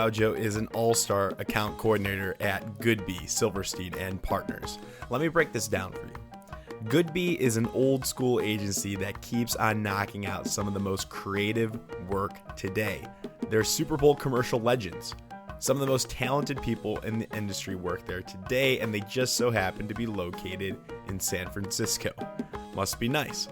Araujo is an all-star account coordinator at Goodby Silverstein and Partners. Let me break this down for you. Goodby is an old school agency that keeps on knocking out some of the most creative work today. They're Super Bowl commercial legends. Some of the most talented people in the industry work there today, and they just so happen to be located in San Francisco. Must be nice.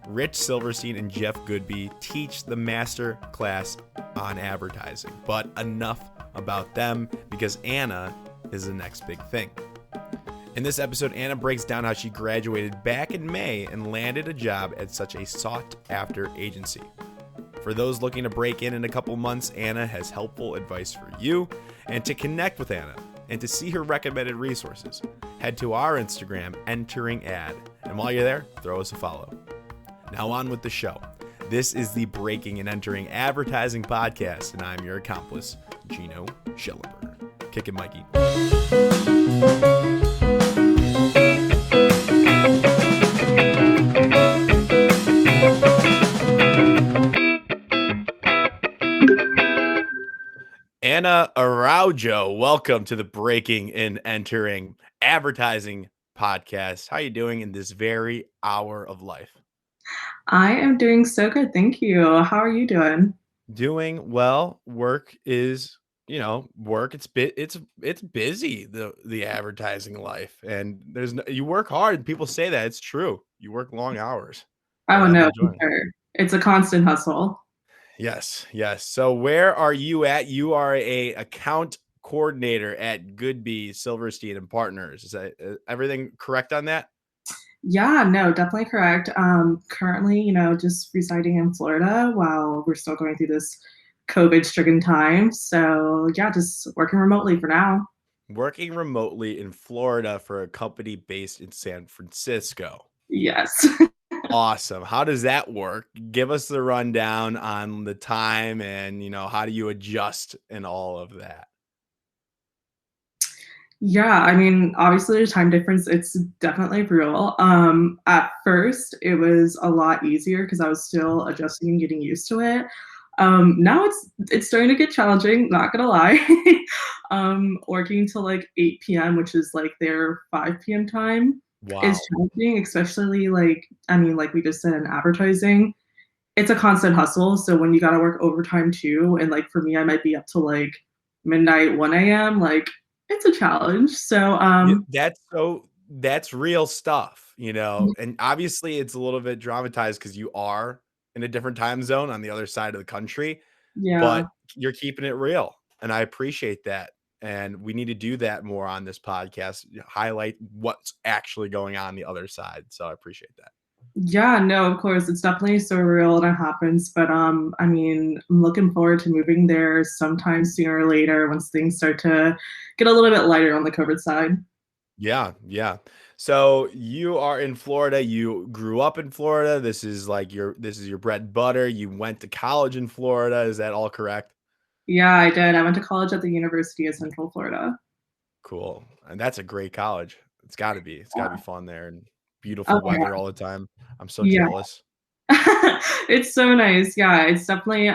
Rich Silverstein and Jeff Goodby teach the master class on advertising, but enough about them because Anna is the next big thing. In this episode, Anna breaks down how she graduated back in May and landed a job at such a sought-after agency. For those looking to break in a couple months, Anna has helpful advice for you. And to connect with Anna and to see her recommended resources, head to our Instagram, Entering Ad. And while you're there, throw us a follow. Now on with the show. This is the Breaking and Entering Advertising Podcast, and I'm your accomplice, Gino Schellenberger. Kick it, Mikey. Anna Araujo, welcome to the Breaking and Entering Advertising Podcast. How are you doing in this very hour of life? I am doing so good, thank you. How are you doing? Doing well. Work is, work. It's busy, the advertising life, and you work hard. People say that it's true. You work long hours. Oh no, for sure. It's a constant hustle. Yes. So where are you at? You are a account coordinator at Goodby Silverstein and Partners. Is that everything correct on that? Yeah, no, definitely correct. Currently, just residing in Florida while we're still going through this COVID-stricken time. So yeah, just working remotely for now. Working remotely in Florida for a company based in San Francisco. Yes. Awesome. How does that work? Give us the rundown on the time and, how do you adjust and all of that? Yeah, I mean, obviously the time difference, it's definitely real. At first, it was a lot easier because I was still adjusting and getting used to it. Now it's starting to get challenging, not gonna lie. Working till like 8 p.m., which is like their 5 p.m. time, is challenging, especially like we just said in advertising. It's a constant hustle. So when you gotta work overtime too, and like for me, I might be up to like midnight, 1 a.m. Like it's a challenge. So that's real stuff, and obviously it's a little bit dramatized because you are in a different time zone on the other side of the country. Yeah. But you're keeping it real, and I appreciate that. And we need to do that more on this podcast, highlight what's actually going on the other side. So I appreciate that. Yeah, no, of course. It's definitely surreal and it happens. But I'm looking forward to moving there sometime sooner or later once things start to get a little bit lighter on the COVID side. Yeah. So you are in Florida. You grew up in Florida. This is your bread and butter. You went to college in Florida. Is that all correct? Yeah, I did. I went to college at the University of Central Florida. Cool. And that's a great college. It's gotta be fun there and beautiful weather all the time. I'm so jealous. It's so nice. Yeah, it's definitely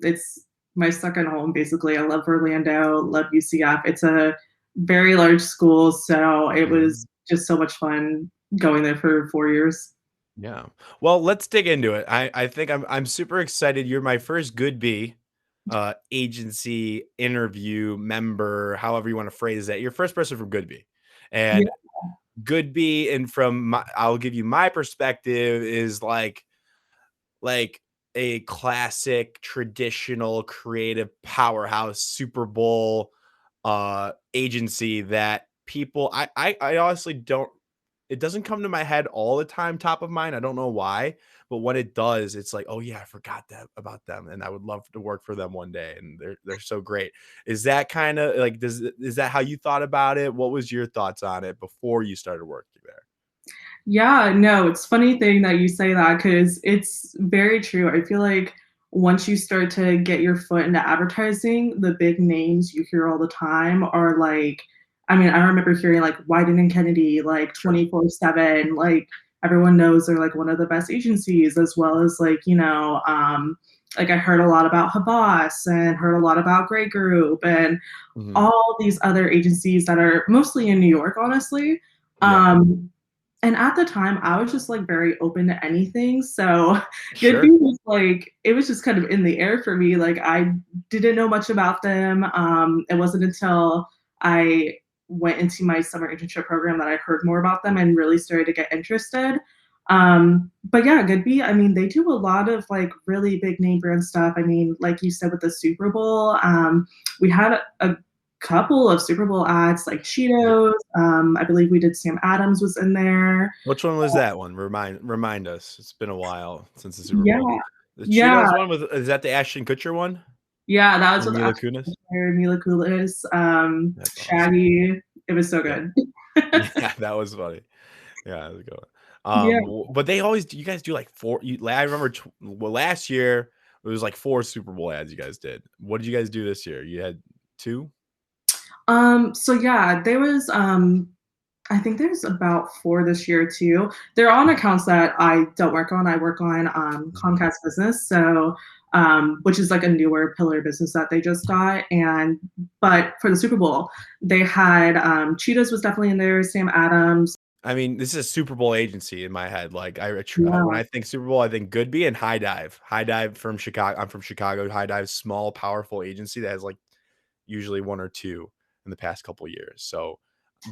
it's my second home basically. I love Orlando, love UCF. It's a very large school, so it was just so much fun going there for 4 years. Yeah. Well, let's dig into it. I think I'm super excited. You're my first Goodby agency interview member, however you want to phrase that. You're first person from Goodby. And Goodby, and I'll give you my perspective, is like a classic traditional creative powerhouse Super Bowl agency that people I honestly don't, it doesn't come to my head all the time, top of mind. I don't know why, but when it does, it's like, oh yeah, I forgot about them, and I would love to work for them one day, and they're so great. Is that kind of like, is that how you thought about it? What was your thoughts on it before you started working there? Yeah, no, it's funny thing that you say that because it's very true. I feel like once you start to get your foot into advertising, the big names you hear all the time are like, I remember hearing like Wyden and Kennedy, like 24/7, like everyone knows they're like one of the best agencies, as well as like, like I heard a lot about Havas and heard a lot about Grey Group and Hmm. all these other agencies that are mostly in New York, honestly. Yep. And at the time, I was just like very open to anything. So Goodby Sure. was like, it was just kind of in the air for me. Like I didn't know much about them. It wasn't until I went into my summer internship program that I heard more about them and really started to get interested. But yeah, Goodby, I mean, they do a lot of like really big name brand stuff. I mean, like you said with the Super Bowl, we had a couple of Super Bowl ads like Yep. Cheetos. I believe we did Sam Adams was in there. Which one was that one? Remind us. It's been a while since the Super Yeah, Bowl. The yeah, Cheetos one is that the Ashton Kutcher one? yeah. That was And with Mila Ashton Kunis? Kutcher, Mila Kunis, That's awesome. Shaggy. It was so Yep. good. Yeah, that was funny. Yeah, that was a good one. Yeah. But they always you guys do like four. I remember well, last year it was like 4 Super Bowl ads you guys did. What did you guys do this year? You had 2? So yeah, there was I think there's about 4 this year too. They're on accounts that I don't work on. I work on Mhm. Comcast Business, so which is like a newer pillar business that they just got. And but for the Super Bowl, they had Cheetahs was definitely in there, Sam Adams. I mean, this is a Super Bowl agency in my head. Like when Yeah, I think Super Bowl, I think Goodby and High Dive. High Dive from Chicago. I'm from Chicago. High Dive, small, powerful agency that has like usually 1 or 2 in the past couple years. So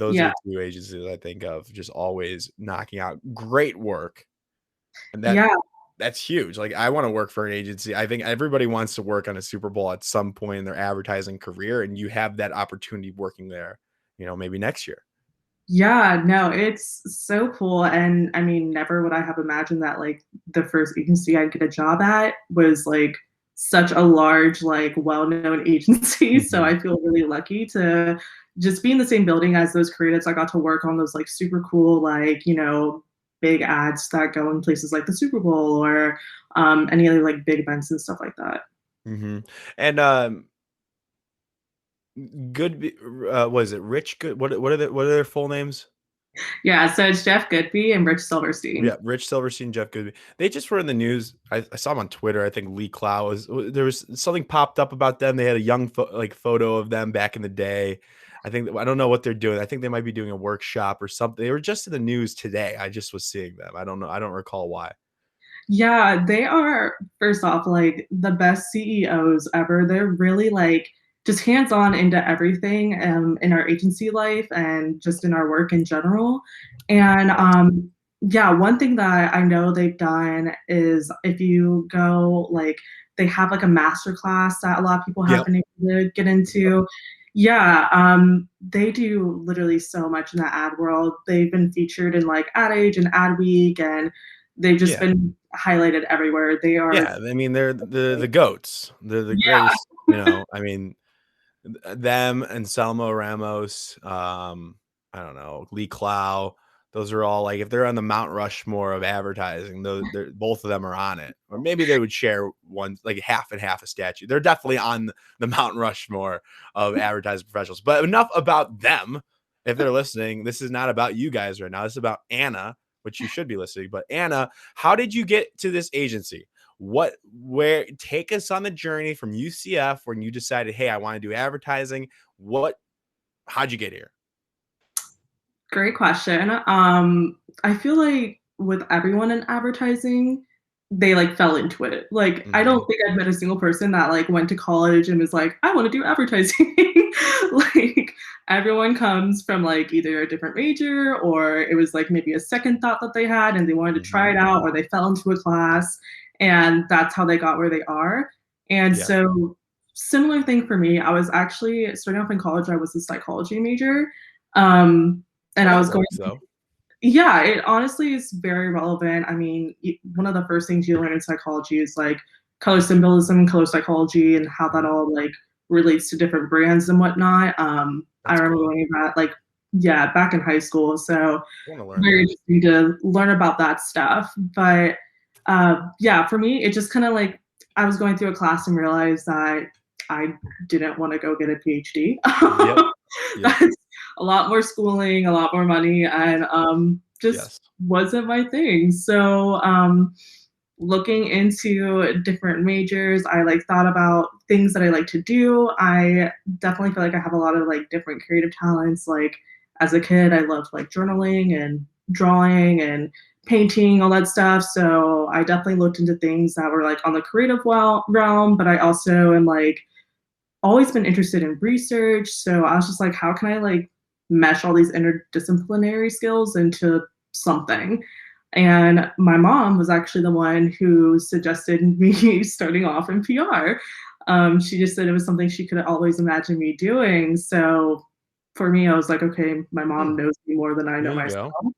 those are yeah, the 2 agencies I think of just always knocking out great work. And yeah. that's huge. Like I want to work for an agency. I think everybody wants to work on a Super Bowl at some point in their advertising career, and you have that opportunity working there, maybe next year. Yeah, no, it's so cool. And I mean, never would I have imagined that like the first agency I'd get a job at was like such a large, like well-known agency. So Mhm. I feel really lucky to just be in the same building as those creatives. I got to work on those like super cool, like, big ads that go in places like the Super Bowl or any other like big events and stuff like that. Mhm. And good was it Rich Good what are their full names? Yeah, so it's Jeff Goodby and Rich Silverstein. Yeah, Rich Silverstein, Jeff Goodby. They just were in the news. I saw them on Twitter. I think Lee Clow there was something popped up about them. They had a young photo of them back in the day. I don't know what they're doing. I think they might be doing a workshop or something. They were just in the news today. I just was seeing them. I don't know. I don't recall why. Yeah, they are, first off, like the best CEOs ever. They're really like just hands on into everything in our agency life and just in our work in general. And Awesome. yeah, one thing that I know they've done is if you go like they have like a master class that a lot of people have Yep. been able to get Yep. into. Yeah, they do literally so much in the ad world. They've been featured in like Ad Age and Ad Week, and they've just Yeah. been highlighted everywhere. They are Yeah. I mean, they're the goats. They're the yeah, greatest. I mean, them and Selma Ramos, I don't know, Lee Clow. Those are all like if they're on the Mount Rushmore of advertising, they're both of them are on it. Or maybe they would share one like half and half a statue. They're definitely on the Mount Rushmore of advertising professionals. But enough about them. If they're listening, this is not about you guys right now. This is about Anna, which you should be listening. But Anna, how did you get to this agency? Where take us on the journey from UCF when you decided, hey, I want to do advertising. How'd you get here? great question. I feel like with everyone in advertising, they like fell into it. Like I Hmm. don't think I've met a single person that like went to college and was like, I want to do advertising. Like everyone comes from like either a different major or it was like maybe a second thought that they had and they wanted to try Hmm. it out or they fell into a class and that's how they got where they are. And Yeah. so similar thing for me. I was actually starting off in college, I was a psychology major. And Well, I that was going works though. yeah, it honestly is very relevant. I mean, one of the first things you learn in psychology is like color symbolism, color psychology, and how that Mhm. all like relates to different brands and whatnot. I That's remember cool. learning that like yeah, back in high school. So I want to learn very that. interesting to learn about that stuff. But yeah, for me, it just kind of like I was going through a class and realized that I didn't want to go get a PhD. Yep. Yep. That's a lot more schooling, a lot more money, and just Yes. wasn't my thing. So looking into different majors. I like thought about things that I like to do. I definitely feel like I have a lot of like different creative talents. Like as a kid, I loved like journaling and drawing and painting, all that stuff. So I definitely looked into things that were like on the creative realm, but I also am like always been interested in research. So I was just like, how can I like mesh all these interdisciplinary skills into something? And my mom was actually the one who suggested me starting off in PR. She just said it was something she could always imagine me doing. So for me, I was like, okay, my Hmm, mom knows me more than I there know you myself. go.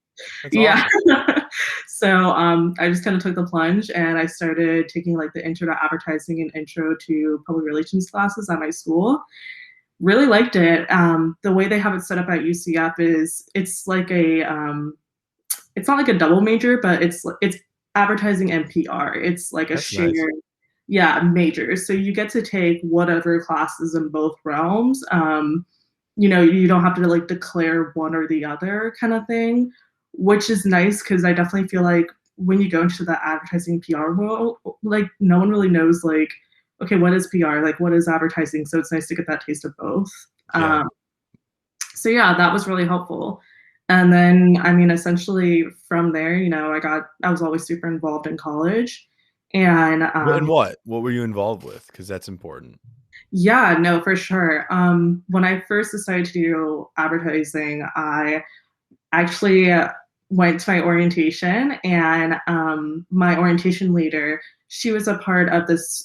That's Yeah. awesome. So I just kind of took the plunge and I started taking like the intro to advertising and intro to public relations classes at my school. Really liked it. The way they have it set up at UCF is it's not like a double major, but it's advertising and PR. It's like a That's nice. shared, yeah, major. So you get to take whatever classes in both realms. You don't have to like declare one or the other kind of thing, which is nice because I definitely feel like when you go into the advertising PR world, like no one really knows like, okay, what is PR? Like what is advertising? So it's nice to get that taste of both. Yeah. Um, so yeah, that was really helpful. And then, I mean, essentially from there, I was always super involved in college. And And what were you involved with? Because that's important. yeah, no, for sure. When I first decided to do advertising, I actually went to my orientation, and my orientation leader, she was a part of this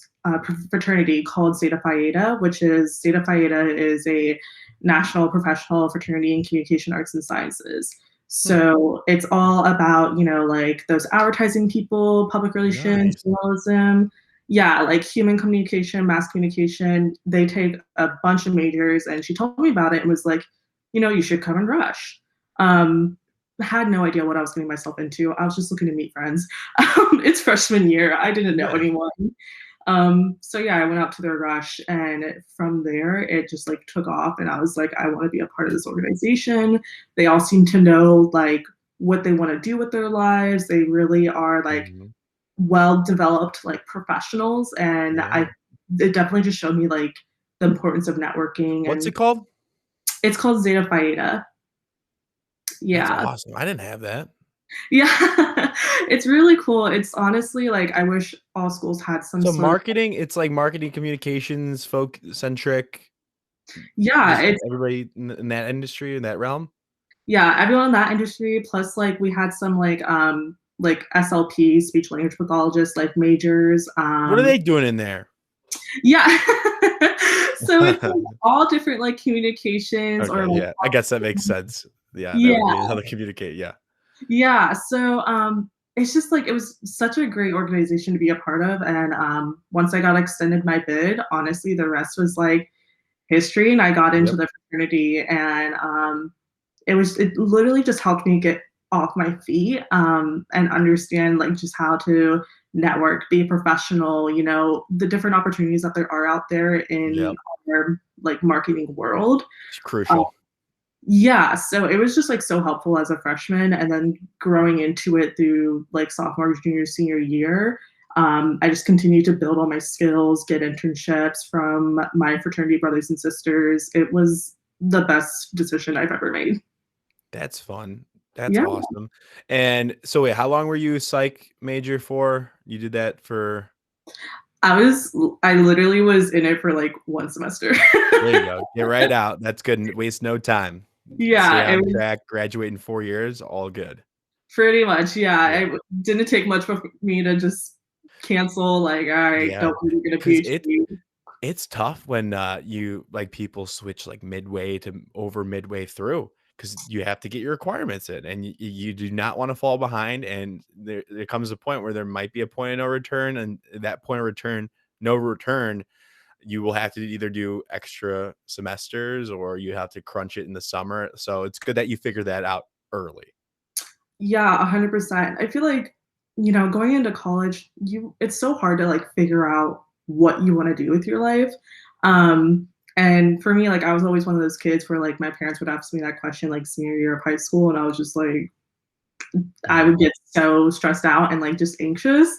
fraternity called Zeta Phi Eta, which is Zeta Phi Eta is a national professional fraternity in communication arts and sciences. Hmm, So it's all about, like those advertising people, public relations, nice. journalism. Yeah, like human communication, mass communication. They take a bunch of majors, and she told me about it and was like, you should come and rush. Um, had no idea what I was getting myself into. I was just looking to meet friends. It's freshman year. I didn't know Yeah. anyone. So yeah, I went out to their rush, and from there it just like took off, and I was like, I want to be a part of this organization. They all seem to know like what they want to do with their lives. They really are like Mhm. well developed like professionals, and Yeah. it definitely just showed me like the importance of networking. What's it And called? it's called Zeta Phi Eta. That's Yeah. awesome. I didn't have that. Yeah. It's really cool. It's honestly like I wish all schools had some So sort of, marketing, it's like marketing communications, folk centric, yeah, just like it's everybody in that industry, in that realm. yeah, everyone in that industry, plus like we had some like SLP, speech language pathologists, like majors. What are they doing in there? Yeah. So it's like all different like communications or Okay, like yeah. I guess that makes sense. Yeah, that would yeah. be how to communicate. Yeah. Yeah. So it's just like it was such a great organization to be a part of. And once I got extended my bid, honestly, the rest was like history, and I got into Yep. the fraternity, and it literally just helped me get off my feet, and understand like just how to network, be professional, the different opportunities that there are out there in Yep. our like marketing world. It's Um, crucial. yeah, so it was just like so helpful as a freshman, and then growing into it through like sophomore, junior, senior year. I just continued to build all my skills, get internships from my fraternity brothers and sisters. It was the best decision I've ever made. That's fun. That's Yeah, awesome. And so wait, how long were you a psych major for? You did that for I literally was in it for like one semester. there you go. Get right out. That's good. Waste no time. Stay Yeah, it on was track, graduate in 4 years, all good. pretty much. Yeah, Yeah. it didn't take much for me to just cancel. Like, all right, Yeah. don't need to get a Because PhD. it's tough when you like people switch like midway to over midway through because you have to get your requirements in and you do not want to fall behind. And there comes a point where there might be a point of no return. And that point of return, no return, you will have to either do extra semesters or you have to crunch it in the summer. So it's good that you figure that out early. Yeah, 100%. I feel like, going into college, it's so hard to like figure out what you want to do with your life. And for me, like I was always one of those kids where like my parents would ask me that question like senior year of high school, and I was just like I would Mhm. get so stressed out and like just anxious.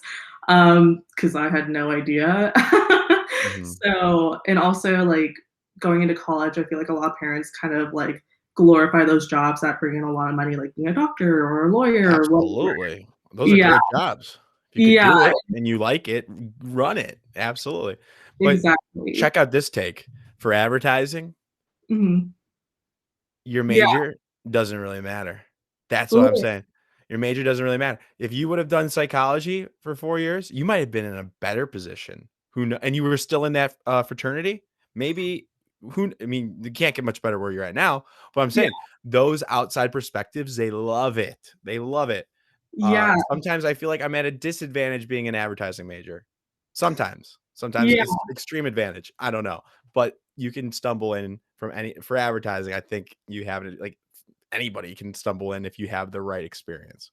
because I had no idea. Mhm. So, and also like going into college, I feel like a lot of parents kind of like glorify those jobs that bring in a lot of money, like being a doctor or a lawyer or whatever. Absolutely. Those are Yeah, great jobs. If you could yeah, do it and you like it, run it. Absolutely. But exactly. check out this take. For advertising, Mhm. your Yeah, major doesn't really matter. That's what I'm literally. saying. Your major doesn't really matter. If you would have done psychology for 4 years, you might have been in a better position. Who kno and you were still in that, fraternity, maybe who I mean, you can't get much better where you're at now, but I'm Yeah, saying those outside perspectives, they love it. They love it. yeah, Sometimes I feel like I'm at a disadvantage being an advertising major. Sometimes. Sometimes yeah. it's extreme advantage. I don't know. But you can stumble in from any for advertising. I think you have it like anybody can stumble in if you have the right experience.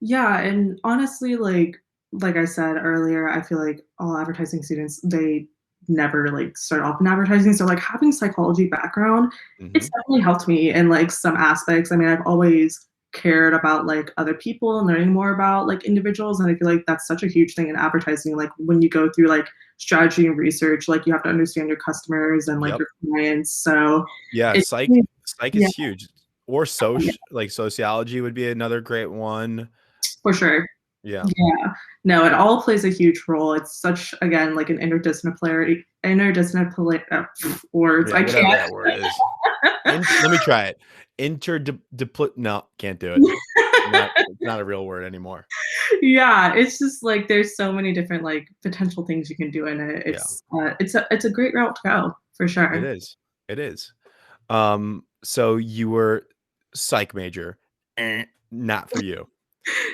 Yeah, and honestly, like I said earlier, I feel like all advertising students, they never like start off in advertising. So like having psychology background, it's Mhm. definitely helped me in like some aspects. I mean, I've always cared about like other people and learning more about like individuals. And I feel like that's such a huge thing in advertising. Like when you go through like strategy and research, like you have to understand your customers and like Yep. your clients. So Yeah, it's psych yeah, is huge. Or like sociology would be another great one. for sure. Yeah. Yeah. No, it all plays a huge role. It's such, again, like an interdisciplinary words. Yeah, I whatever can't. that word is. Let me try it. No, can't do it. It's not a real word anymore. Yeah, it's just like there's so many different like potential things you can do in it. Yeah, It's a great route to go for it sure. is. It is. So you were psych major, not for you.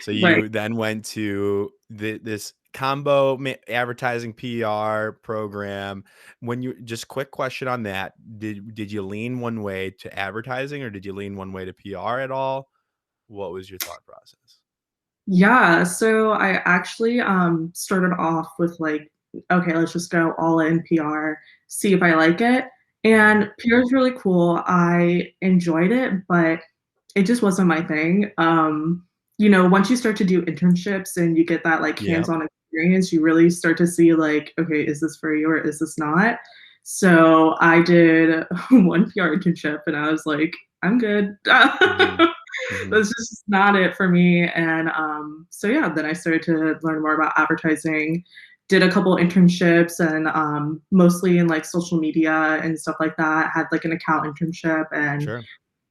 So Right. you then went to this combo advertising PR program. When you just quick question on that, did you lean one way to advertising or did you lean one way to PR at all? What was your thought process? Yeah, so I actually started off with like, okay, let's just go all in PR, see if I like it. Mhm. And PR is really cool. I enjoyed it, but it just wasn't my thing. Once you start to do internships and you get that like Yeah. hands-on experience, you really start to see like, okay, is this for you or is this not? So I did one PR internship and I was like, I'm good. Mhm. Mhm. That's just not it for me. And so yeah, then I started to learn more about advertising, did a couple internships and mostly in like social media and stuff like that. Had like an account internship and Sure.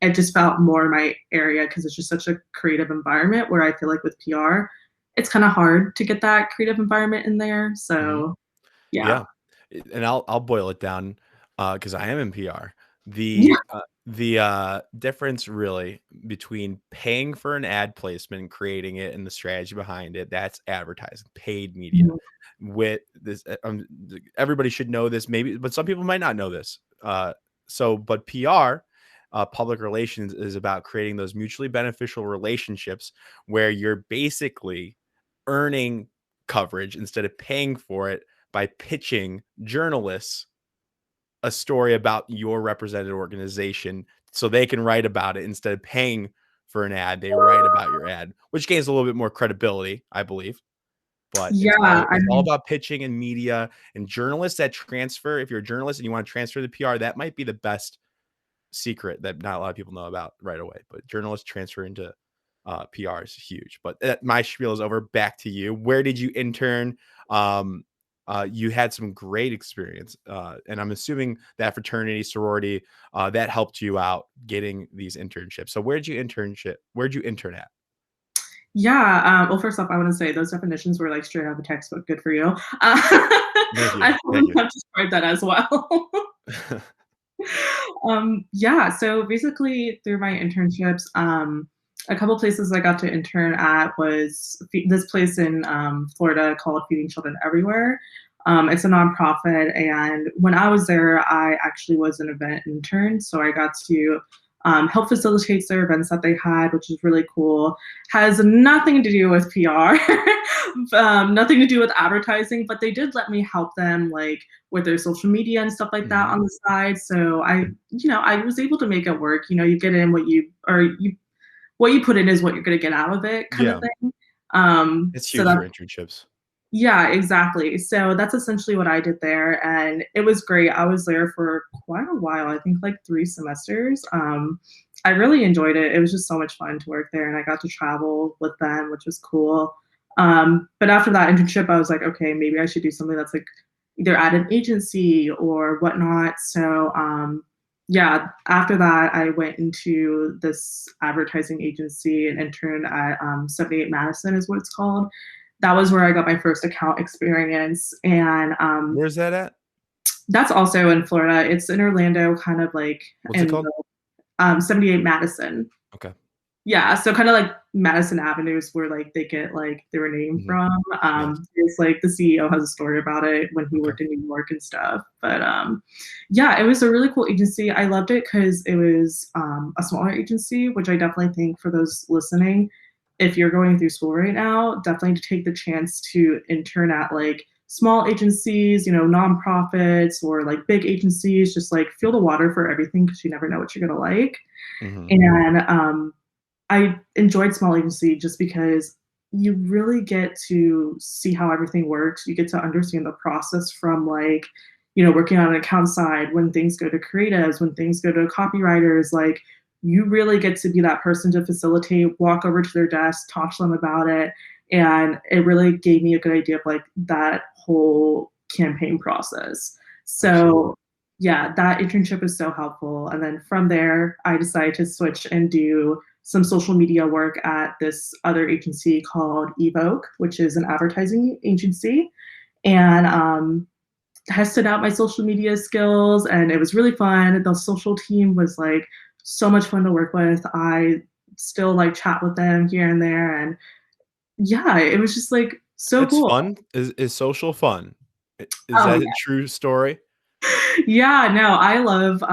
it just felt more my area because it's just such a creative environment where I feel like with PR, it's kind of hard to get that creative environment in there. Mhm. So yeah. Yeah, and I'll boil it down, because I am in PR. Yeah. The difference really between paying for an ad placement and creating it and the strategy behind it, that's advertising, paid media. Mhm. With this, everybody should know this maybe, but some people might not know this. But PR, public relations is about creating those mutually beneficial relationships where you're basically earning coverage instead of paying for it by pitching journalists a story about your represented organization so they can write about it instead of paying for an ad. They write about your ad, which gains a little bit more credibility, I believe. But Yeah. I it's all mean, about pitching and media and journalists that transfer. If you're a journalist and you want to transfer the PR, that might be the best secret that not a lot of people know about right away. But journalists transfer into PR is huge. But my spiel is over. Back to you. Where did you intern? Um, you had some great experience, and I'm assuming that fraternity sorority that helped you out getting these internships. So Where'd you intern at? yeah. Well, first off, I want to say those definitions were like straight out of a textbook. Good for you. Thank you. I Thank wouldn't you. have described that as well. Yeah, so basically through my internships, a couple places I got to intern at was this place in Florida called Feeding Children Everywhere. It's a nonprofit, and when I was there, I actually was an event intern, so I got to help facilitate their events that they had, which is really cool. Has nothing to do with PR, nothing to do with advertising, but they did let me help them like with their social media and stuff like that Hmm. on the side. So I was able to make it work. You get in what you put in is what you're gonna get out of it kind of Yeah, thing. it's So huge that for internships. Yeah, exactly. So that's essentially what I did there, and it was great. I was there for quite a while, I think like 3 semesters. I really enjoyed it. It was just so much fun to work there, and I got to travel with them, which was cool. But after that internship, I was like, okay, maybe I should do something that's like either at an agency or whatnot. So yeah, after that, I went into this advertising agency and interned at 78 Madison is what it's called. That was where I got my first account experience, and Where's that at? that's also in Florida. It's in Orlando, kind of like What's it in called? the 78 Madison. Okay. Yeah, so kind of like Madison Avenues where like they get like their name Mhm. from. Nice. It's like the CEO has a story about it when he Okay. worked in New York and stuff. But yeah, it was a really cool agency. I loved it because it was a smaller agency, which I definitely think for those listening, if you're going through school right now, definitely to take the chance to intern at like small agencies, you know, nonprofits or like big agencies, just like feel the water for everything because you never know what you're gonna like. Mhm. And I enjoyed small agency just because you really get to see how everything works. You get to understand the process from like, you know, working on an account side, when things go to creatives, when things go to copywriters, like you really get to be that person to facilitate, walk over to their desk, talk to them about it. And it really gave me a good idea of like that whole campaign process. Absolutely. So yeah, that internship is so helpful. And then from there, I decided to switch and do some social media work at this other agency called Evoke, which is an advertising agency. And tested out my social media skills, and it was really fun. The social team was like so much fun to work with. I still like chat with them here and there. And yeah, it was just like so It's cool. fun. Is social fun? Is Oh, that a true story? yeah, no, I love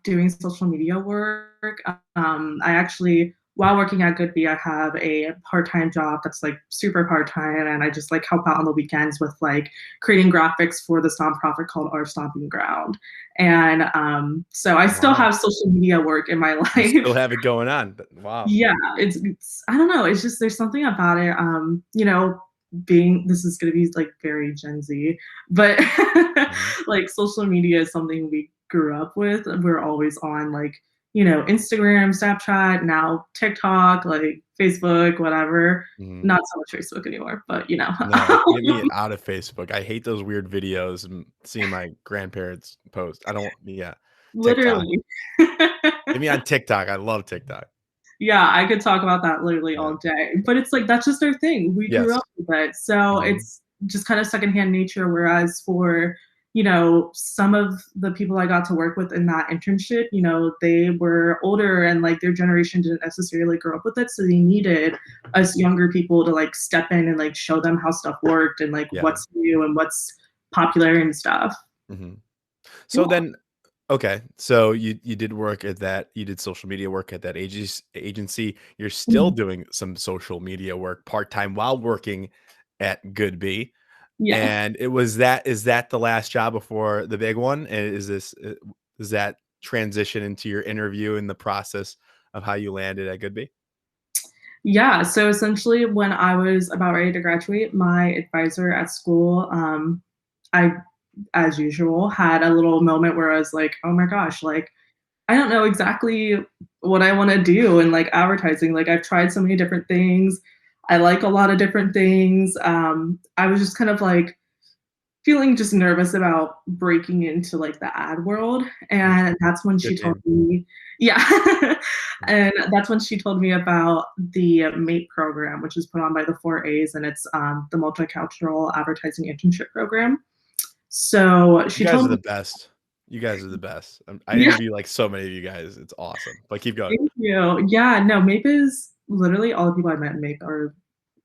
doing social media work. I actually, while working at Goodby, I have a part-time job that's like super part-time, and I just like help out on the weekends with like creating graphics for this nonprofit called Our Stomping Ground. And so I still Wow. have social media work in my You still life. have it going on. Wow. Yeah, it's I don't know, it's just there's something about it, you know, being this is gonna be, like, very Gen Z, but, Mhm. like, social media is something we grew up with, we're always on, like, you know, Instagram, Snapchat, now TikTok, like, Facebook, whatever. Mhm. Not so much Facebook anymore, but, you know. No, get me out of Facebook. I hate those weird videos and seeing my grandparents post. I don't yeah. TikTok. Literally. Get me on TikTok. I love TikTok. Yeah, I could talk about that literally Yeah. all day, but it's like that's just our thing. We grew Yes. up with it. So Mhm. it's just kind of secondhand nature. Whereas for, you know, some of the people I got to work with in that internship, you know, they were older and like their generation didn't necessarily grow up with it. So they needed us younger people to like step in and like show them how stuff worked and like Yeah. what's new and what's popular and stuff. Mhm. So Yeah. then okay, so you did work at that you did social media work at that agency. You're still Mhm. doing some social media work part-time while working at Goodby, Yes. and it was that is that the last job before the big one? And is this does that transition into your interview in the process of how you landed at Goodby? Yeah, so essentially, when I was about ready to graduate, my advisor at school, I, as usual, had a little moment where I was like, oh my gosh, like, I don't know exactly what I want to do in like advertising. Like, I've tried so many different things. I like a lot of different things. I was just kind of like, feeling just nervous about breaking into like the ad world, Mm, and that's when she good told name. me yeah. Mm, And that's when she told me about the MATE program, which is put on by the 4As, and it's the multicultural advertising internship program. So You she guys are told the me, best. You guys are the best. I yeah, interview like so many of you guys. It's awesome. But keep going. thank you. Yeah, no, MAPE is literally all the people I met in MAPE are,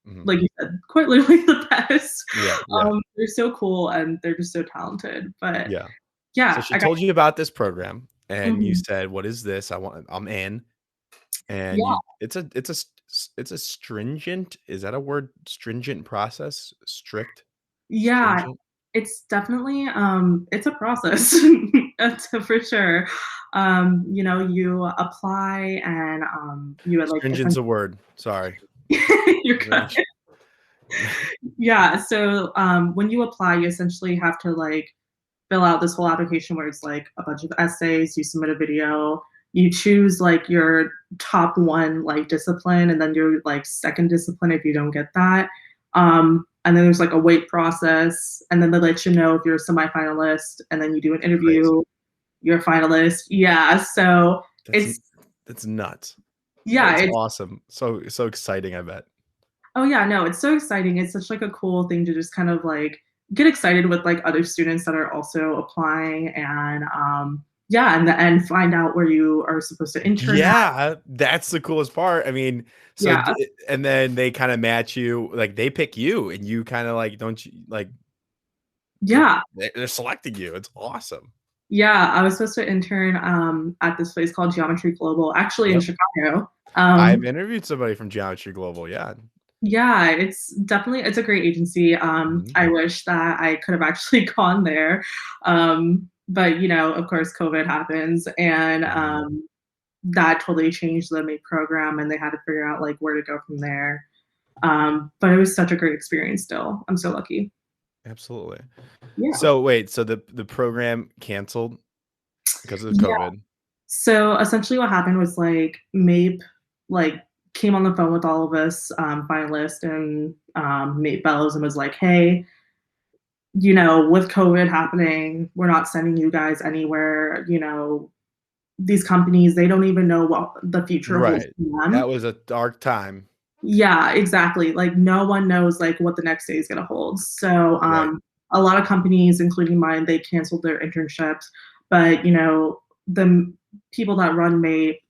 Mhm. like you said, quite literally the best. Yeah, yeah, They're so cool and they're just so talented. But yeah. So yeah, she I got told you about this program and you mhm. said, "What is this? I'm in." And Yeah. you it's a stringent, is that a word? Stringent process? Strict? Yeah, Stringent? it's definitely, it's a process, that's for sure. You know, you apply and, you would, like, Stringent's a word. Sorry. you're Really good. Yeah, so when you apply, you essentially have to like fill out this whole application where it's like a bunch of essays, you submit a video, you choose like your top one like discipline and then your like second discipline if you don't get that. And then there's like a wait process, and then they let you know if you're a semifinalist, and then you do an Crazy. interview, you're a finalist. Yeah, so That's it's that's nuts. yeah, That's it's awesome. So exciting, I bet. oh yeah, no, it's so exciting. It's such like a cool thing to just kind of like get excited with like other students that are also applying, and yeah, and and find out where you are supposed to intern at. Yeah, that's the coolest part. I mean, so Yeah, and then they kind of match you, like they pick you, and you kind of like don't you like yeah, they're selecting you. It's awesome. yeah. I was supposed to intern at this place called Geometry Global, actually in Yep. Chicago. I've interviewed somebody from Geometry Global. Yeah. Yeah, it's a great agency. Mhm. I wish that I could have actually gone there. But you know, of course, COVID happens, and Mhm. that totally changed the MAPE program, and they had to figure out like where to go from there. But it was such a great experience. Still, I'm so lucky. Absolutely. Yeah. So wait, so the program canceled because of Yeah. COVID? So essentially, what happened was like MAPE like came on the phone with all of us finalists and MAPE fellows and was like, "Hey, you know, with COVID happening, we're not sending you guys anywhere. You know, these companies, they don't even know what the future holds Right. for them." That was a dark time. Yeah, exactly. Like no one knows like what the next day is gonna hold. So Right. a lot of companies, including mine, they canceled their internships. But you know, people that run May,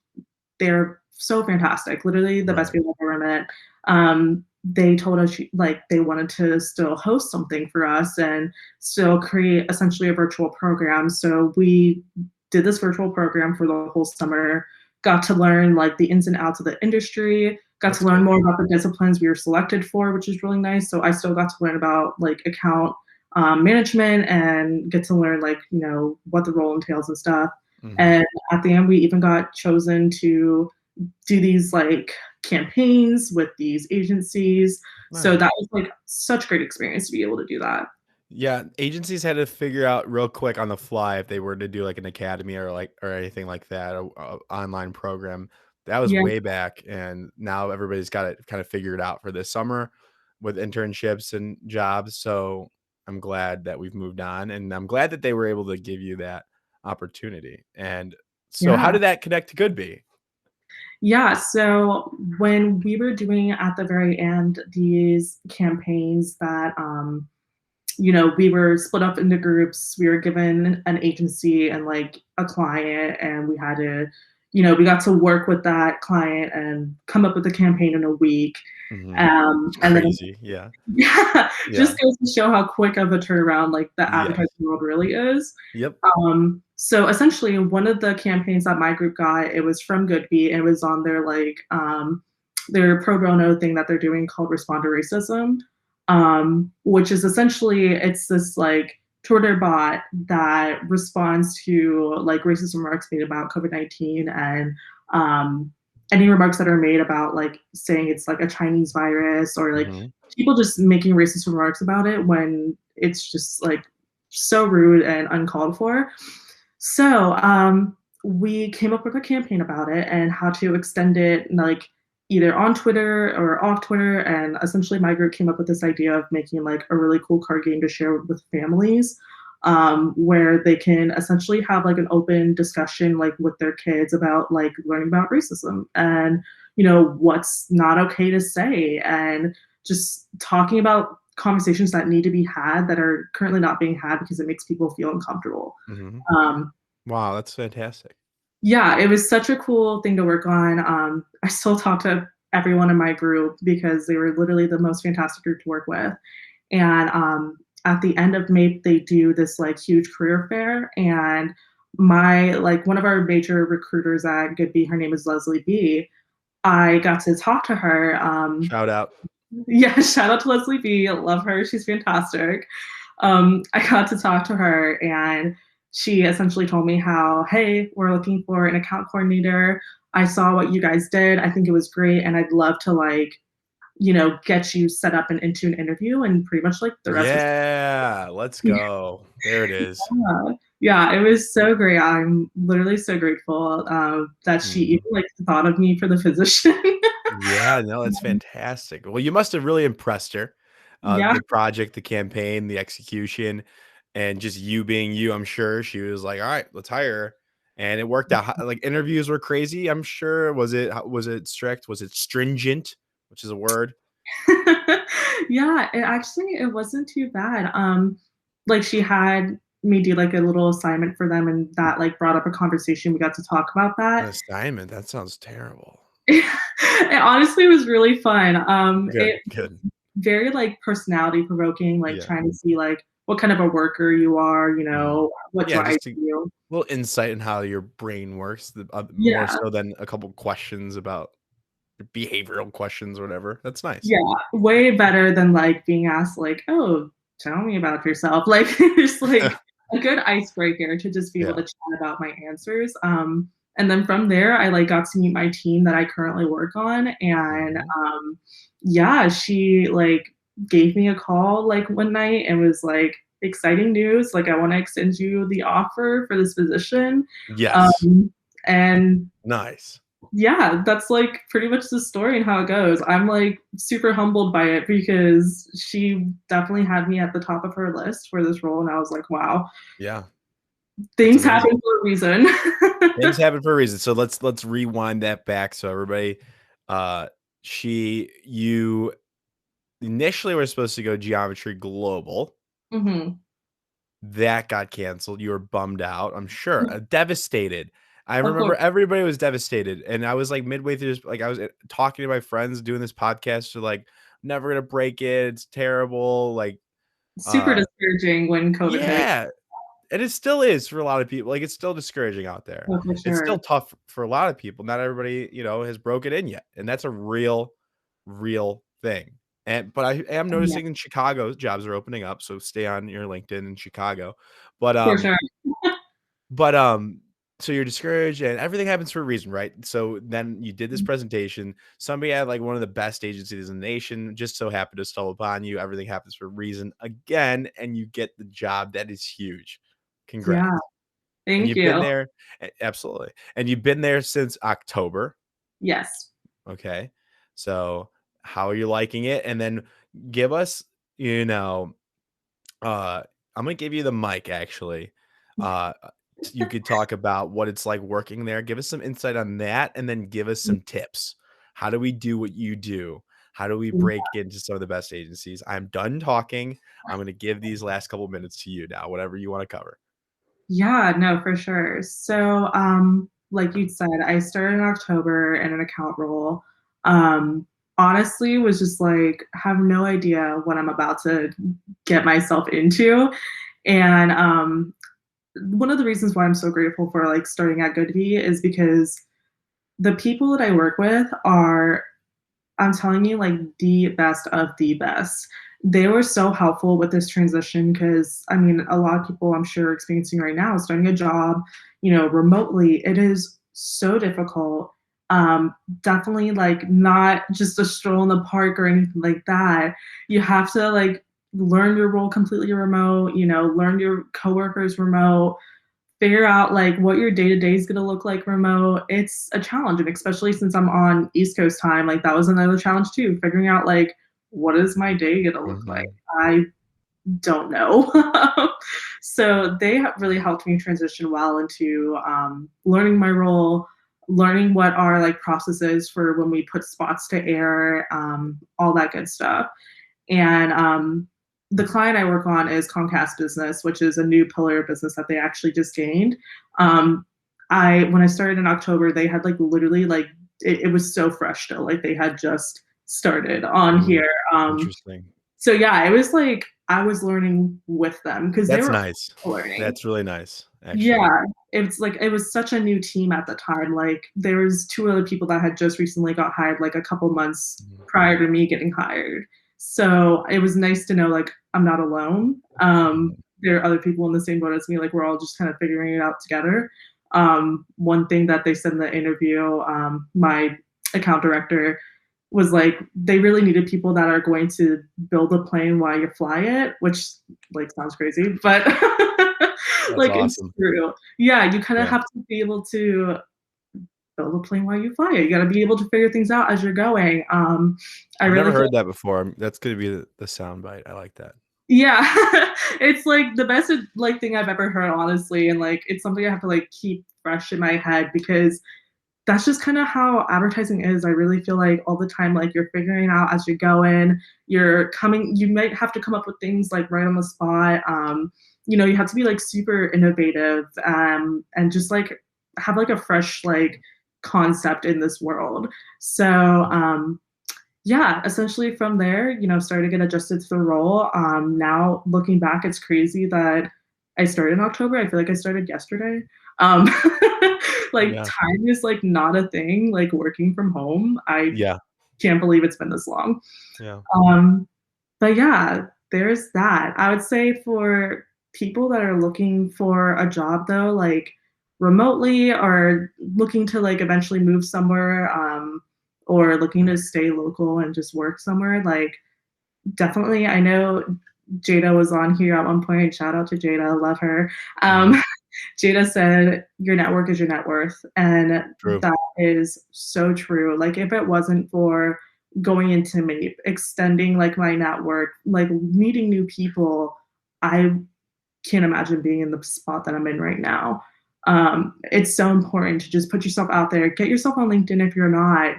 they're so fantastic. Literally the best Right. people I've ever met. They told us like they wanted to still host something for us and still create essentially a virtual program. So we did this virtual program for the whole summer, got to learn like the ins and outs of the industry, got That's to learn good. more about the disciplines we were selected for, which is really nice. So I still got to learn about like account management and get to learn like, you know, what the role entails and stuff. Mhm. And at the end, we even got chosen to do these like campaigns with these agencies. So Nice. that was like such great experience to be able to do that. Yeah, agencies had to figure out real quick on the fly if they were to do like an academy or like or anything like that, a online program. That was Yeah, way back, and now everybody's got it kind of figured out for this summer with internships and jobs. So I'm glad that we've moved on, and I'm glad that they were able to give you that opportunity. And so, how yeah. did that connect to Goodby? Yeah, so when we were doing at the very end these campaigns that you know, we were split up into groups. We were given an agency and like a client, and we had to, you know, we got to work with that client and come up with a campaign in a week. Mhm. And then Crazy, yeah, yeah, yeah, just goes to show how quick of a turnaround like the advertising yes, world really is. yep, So essentially, one of the campaigns that my group got, it was from Goodby, and it was on their pro bono thing that they're doing called Respond to Racism, which is essentially it's this like Twitter bot that responds to like racist remarks made about COVID-19 and um, any remarks that are made about like saying it's like a Chinese virus or like mhm, people just making racist remarks about it when it's just like so rude and uncalled for. So we came up with a campaign about it and how to extend it like either on Twitter or off Twitter. And essentially, my group came up with this idea of making like a really cool card game to share with families, where they can essentially have like an open discussion like with their kids about like learning about racism and you know what's not okay to say and just talking about conversations that need to be had that are currently not being had because it makes people feel uncomfortable. mhm. Um, Wow, that's fantastic. yeah, it was such a cool thing to work on. I still talk to everyone in my group because they were literally the most fantastic group to work with. And at the end of May, they do this like huge career fair. And my like one of our major recruiters at Goodby, her name is Leslie B. I got to talk to her. Shout out. Yeah, shout out to Leslie B. I love her. She's fantastic. I got to talk to her and she essentially told me how, hey, we're looking for an account coordinator. I saw what you guys did. I think it was great. And I'd love to like get you set up and into an interview, and pretty much like the rest was Yeah, let's go. There it is. yeah. Yeah, it was so great. I'm literally so grateful that she even Mhm. like thought of me for the position. Yeah, no, that's fantastic. Well, you must have really impressed her. Yeah. The project, the campaign, the execution, and just you being you. I'm sure she was like, "All right, let's hire her," and it worked out. Like interviews were crazy. I'm sure. Was it strict? Was it stringent? Which is a word. Yeah, it wasn't too bad. Like she had me do like a little assignment for them, and that like brought up a conversation. We got to talk about An that. assignment. That sounds terrible. It honestly was really fun. Good, It good. very like personality provoking, like Yeah. trying to see like what kind of a worker you are, Mhm. what Yeah, drives just a you. little insight in how your brain works, more Yeah, so than a couple questions about behavioral questions or whatever. That's nice. yeah, way better than like being asked like, "Oh, tell me about yourself." Like it's like a good icebreaker to just be able Yeah. to chat about my answers. And then from there, I like got to meet my team that I currently work on, and Mhm. yeah, she like gave me a call like one night and was like, "Exciting news! Like I want to extend you the offer for this position." Yes. Um, and Nice. yeah, that's like pretty much the story and how it goes. I'm like super humbled by it because she definitely had me at the top of her list for this role, and I was like, wow, Yeah, that's things amazing. happen for a reason. Things happen for a reason. So let's rewind that back. So everybody, uh, you initially were supposed to go Geometry Global. Hmm. That got canceled. You were bummed out, I'm sure, devastated. I Of remember course, everybody was devastated, and I was like midway through this, like I was talking to my friends doing this podcast. They're like, "Never gonna break it. It's terrible." Like, super uh, discouraging when COVID hit. yeah, and it still is for a lot of people. Like, it's still discouraging out there. Oh, for It's still sure. tough for a lot of people. Not everybody, has broken in yet, and that's a real thing. And but I am Yeah, noticing in Chicago jobs are opening up. So stay on your LinkedIn in Chicago. But for sure. But, um, so you're discouraged and everything happens for a reason, right? So then you did this presentation. Somebody at like one of the best agencies in the nation just so happened to stumble upon you. Everything happens for a reason again, and you get the job. That is huge. Yeah, Congrats. And thank you've been you. there absolutely. And you've been there since October. Yes. Okay. So how are you liking it? And then give us, you know, I'm gonna give you the mic actually. Uh, you could talk about what it's like working there. Give us some insight on that, and then give us some tips. How do we do what you do? How do we break into some of the best agencies? I'm done talking. I'm gonna give these last couple minutes to you now. Whatever you want to cover. Yeah, no, for sure. So, like you said, I started in October in an account role. Honestly, was just like have no idea what I'm about to get myself into. And one of the reasons why I'm so grateful for like starting at Goodby is because the people that I work with are, I'm telling you, like the best of the best. They were so helpful with this transition because I mean, a lot of people I'm sure are experiencing right now starting a job, remotely. It is so difficult. Definitely like not just a stroll in the park or anything like that. You have to like learn your role completely remote, learn your coworkers remote, figure out like what your day to day is going to look like remote. It's a challenge, and especially since I'm on East Coast time, like that was another challenge too. Figuring out like what is my day going to look like. Mhm. I don't know. So they really helped me transition well into learning my role, learning what are like processes for when we put spots to air, all that good stuff. And the client I work on is Comcast Business, which is a new pillar of business that they actually just gained. Um, I when I started in October, they had like literally like it was so fresh still, like they had just started on Mm, here. interesting. So yeah, it was like I was learning with them because they That's were nice. learning. That's really nice, actually. Yeah, it's like it was such a new team at the time. Like there was two other people that had just recently got hired, like a couple months Mhm. prior to me getting hired. So it was nice to know like I'm not alone. Mhm. There are other people in the same boat as me. Like we're all just kind of figuring it out together. One thing that they said in the interview, my account director, was like they really needed people that are going to build a plane while you fly it, which like sounds crazy, but That's like it's awesome. true. Yeah, you kind of Yeah. have to be able to build a plane while you fly it. You got to be able to figure things out as you're going. I I've never really feel heard that before. That's going to be the sound bite. I like that. yeah, it's like the best like thing I've ever heard, honestly, and like it's something I have to like keep fresh in my head because that's just kind of how advertising is. I really feel like all the time, like you're figuring out as you're going, you might have to come up with things like right on the spot. You have to be like super innovative, and just like have like a fresh like concept in this world. So, yeah, essentially from there, started to get adjusted to the role. Now looking back, it's crazy that I started in October. I feel like I started yesterday. Um, like Yeah. time is like not a thing. Like working from home, I Yeah. can't believe it's been this long. Yeah. Um, but yeah, there's that. I would say for people that are looking for a job though, like remotely or looking to like eventually move somewhere, or looking to stay local and just work somewhere, like definitely I know Jada was on here at one point. Shout out to Jada, love her. Hmm. Jada said, your network is your net worth. And True. that is so true. Like, if it wasn't for going into MAPE, extending like my network, like meeting new people, I can't imagine being in the spot that I'm in right now. It's so important to just put yourself out there, get yourself on LinkedIn if you're not,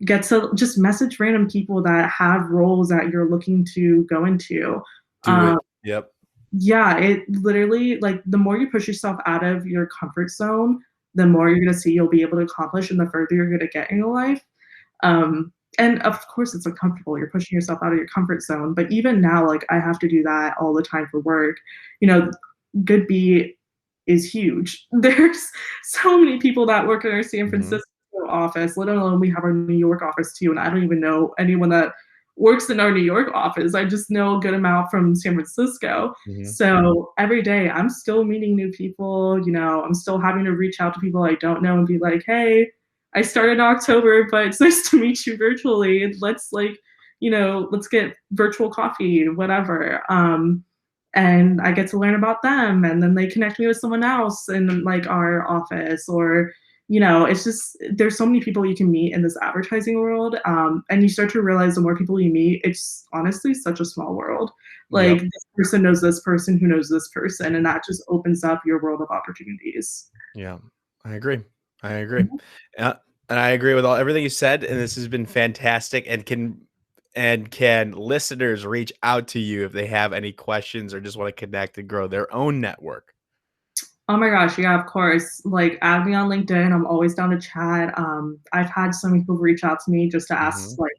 get to just message random people that have roles that you're looking to go into. Do Um, it. Yep. yeah, it literally like the more you push yourself out of your comfort zone, the more you're gonna see you'll be able to accomplish and the further you're gonna get in your life. And of course it's uncomfortable. You're pushing yourself out of your comfort zone. But even now, like I have to do that all the time for work. You know, Goodby is huge. There's so many people that work in our San Hmm. Francisco office, let alone we have our New York office too. And I don't even know anyone that works in our New York office. I just know a good amount from San Francisco. Hmm. So every day I'm still meeting new people, I'm still having to reach out to people I don't know and be like, hey, I started in October, but it's nice to meet you virtually. Let's get virtual coffee, whatever. And I get to learn about them, and then they connect me with someone else in like our office, or it's just there's so many people you can meet in this advertising world, and you start to realize the more people you meet, it's honestly such a small world. Like Yep. this person knows this person who knows this person, and that just opens up your world of opportunities. Yeah. I agree. I agree. Uh, and I agree with everything you said. And this has been fantastic. And can listeners reach out to you if they have any questions or just want to connect and grow their own network? Oh my gosh, yeah, of course. Like, add me on LinkedIn. I'm always down to chat. I've had some people reach out to me just to ask Hmm. like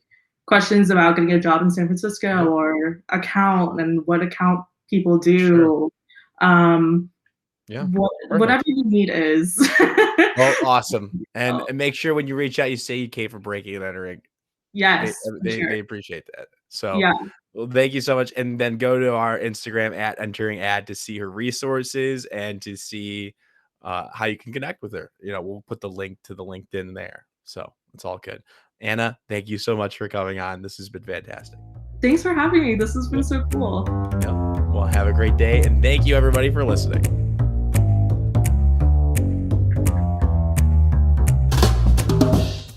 questions about getting a job in San Francisco Yep. or account and what account people Sure. do. Um, Yeah. whatever Perfect. you need is. Well, awesome. And, Oh, and make sure when you reach out, you say you came from Breaking and Entering. They yes, for they sure. they appreciate that. So, Yeah. well, thank you so much, and then go to our Instagram at entering ad to see her resources and to see, how you can connect with her. We'll put the link to the LinkedIn there. So, it's all good. Anna, thank you so much for coming on. This has been fantastic. Thanks for having me. This has been Yep, so cool. yep. Well, have a great day, and thank you everybody for listening.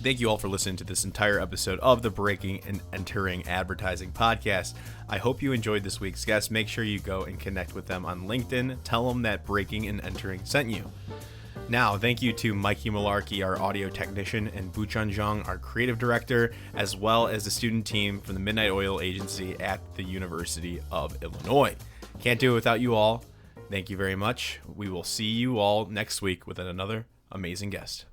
Thank you all for listening to this entire episode of the Breaking and Entering Advertising podcast. I hope you enjoyed this week's guest. Make sure you go and connect with them on LinkedIn. Tell them that Breaking and Entering sent you. Now, thank you to Mikey Malarkey, our audio technician, and Buchan Zhang, our creative director, as well as the student team from the Midnight Oil Agency at the University of Illinois. Can't do it without you all. Thank you very much. We will see you all next week with another amazing guest.